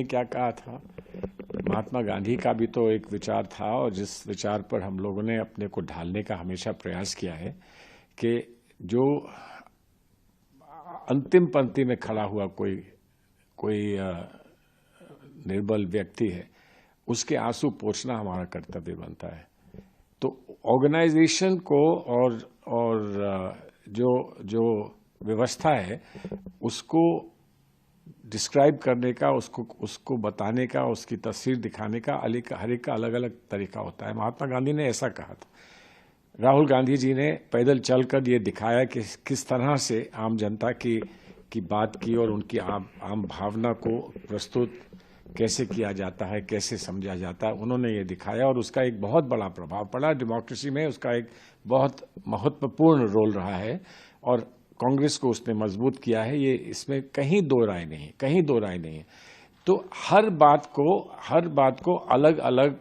क्या कहा था, महात्मा गांधी का भी तो एक विचार था, और जिस विचार पर हम लोगों ने अपने को ढालने का हमेशा प्रयास किया है कि जो अंतिम पंक्ति में खड़ा हुआ कोई निर्बल व्यक्ति है, उसके आंसू पोंछना हमारा कर्तव्य बनता है। तो ऑर्गेनाइजेशन को और जो व्यवस्था है उसको डिस्क्राइब करने का, उसको बताने का, उसकी तस्वीर दिखाने का हर एक का अलग अलग तरीका होता है। महात्मा गांधी ने ऐसा कहा था, राहुल गांधी जी ने पैदल चलकर ये दिखाया कि किस तरह से आम जनता की बात की और उनकी आम भावना को प्रस्तुत कैसे किया जाता है, कैसे समझा जाता है, उन्होंने ये दिखाया और उसका एक बहुत बड़ा प्रभाव पड़ा डेमोक्रेसी में। उसका एक बहुत महत्वपूर्ण रोल रहा है और कांग्रेस को उसने मजबूत किया है, ये इसमें कहीं दो राय नहीं है। तो हर बात को अलग अलग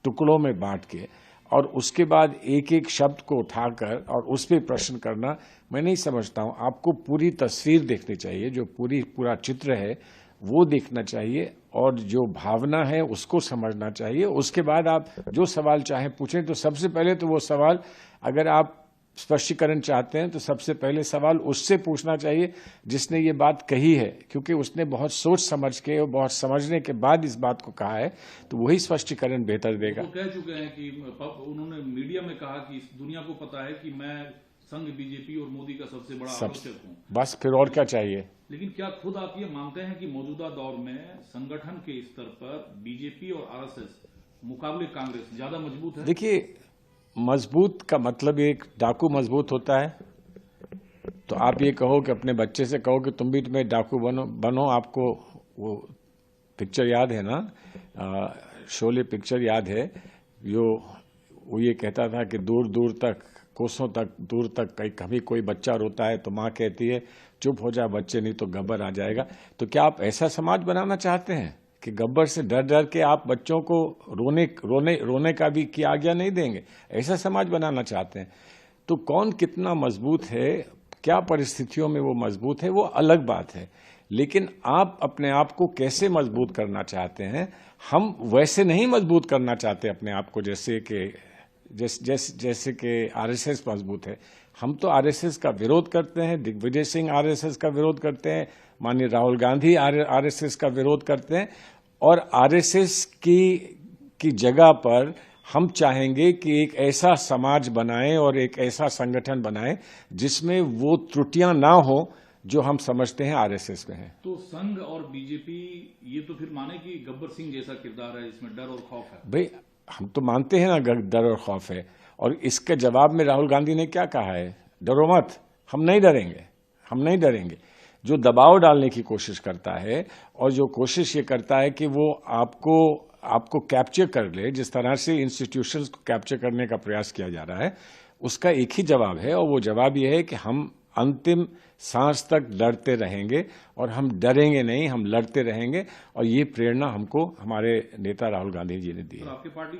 टुकड़ों में बांट के और उसके बाद एक एक शब्द को उठाकर और उस पर प्रश्न करना, मैं नहीं समझता हूं। आपको पूरी तस्वीर देखनी चाहिए, जो पूरा चित्र है वो देखना चाहिए और जो भावना है उसको समझना चाहिए। उसके बाद आप जो सवाल चाहे पूछें। तो सबसे पहले तो वो सवाल, अगर आप स्पष्टीकरण चाहते हैं तो सबसे पहले सवाल उससे पूछना चाहिए जिसने ये बात कही है, क्योंकि उसने बहुत सोच समझ के और बहुत समझने के बाद इस बात को कहा है, तो वही स्पष्टीकरण बेहतर देगा। तो कह चुके हैं कि उन्होंने मीडिया में कहा कि इस दुनिया को पता है कि मैं संघ बीजेपी और मोदी का सबसे बड़ा आलोचक हूं। बस फिर और क्या चाहिए। लेकिन क्या खुद आप ये मानते हैं कि मौजूदा दौर में संगठन के स्तर पर बीजेपी और आरएसएस मुकाबले कांग्रेस ज्यादा मजबूत है? देखिए, मजबूत का मतलब एक डाकू मजबूत होता है। तो आप ये कहो कि अपने बच्चे से कहो कि तुम भी तुम्हें डाकू बनो। आपको वो पिक्चर याद है ना, शोले पिक्चर याद है, वो ये कहता था कि दूर दूर तक, कोसों तक, दूर तक कभी कोई बच्चा रोता है तो माँ कहती है चुप हो जा बच्चे, नहीं तो गब्बर आ जाएगा। तो क्या आप ऐसा समाज बनाना चाहते हैं कि गब्बर से डर डर के आप बच्चों को रोने का भी की आज्ञा नहीं देंगे? ऐसा समाज बनाना चाहते हैं? तो कौन कितना मजबूत है, क्या परिस्थितियों में वो मजबूत है, वो अलग बात है। लेकिन आप अपने आप को कैसे मजबूत करना चाहते हैं? हम वैसे नहीं मजबूत करना चाहते अपने आप को जैसे कि आरएसएस मजबूत है। हम तो आरएसएस का विरोध करते हैं, दिग्विजय सिंह आरएसएस का विरोध करते हैं, माननीय राहुल गांधी आरएसएस का विरोध करते हैं। और आरएसएस की जगह पर हम चाहेंगे कि एक ऐसा समाज बनाएं और एक ऐसा संगठन बनाएं जिसमें वो त्रुटियां ना हो जो हम समझते हैं आरएसएस में है। तो संघ और बीजेपी ये तो फिर माने कि गब्बर सिंह जैसा किरदार है, इसमें डर और खौफ है। भाई, हम तो मानते हैं ना डर और खौफ है। और इसके जवाब में राहुल गांधी ने क्या कहा है? डरो मत, हम नहीं डरेंगे। जो दबाव डालने की कोशिश करता है और जो कोशिश ये करता है कि वो आपको कैप्चर कर ले, जिस तरह से इंस्टीट्यूशंस को कैप्चर करने का प्रयास किया जा रहा है, उसका एक ही जवाब है और वो जवाब ये है कि हम अंतिम सांस तक लड़ते रहेंगे और हम डरेंगे नहीं, हम लड़ते रहेंगे। और ये प्रेरणा हमको हमारे नेता राहुल गांधी जी ने दी है। आपकी पार्टी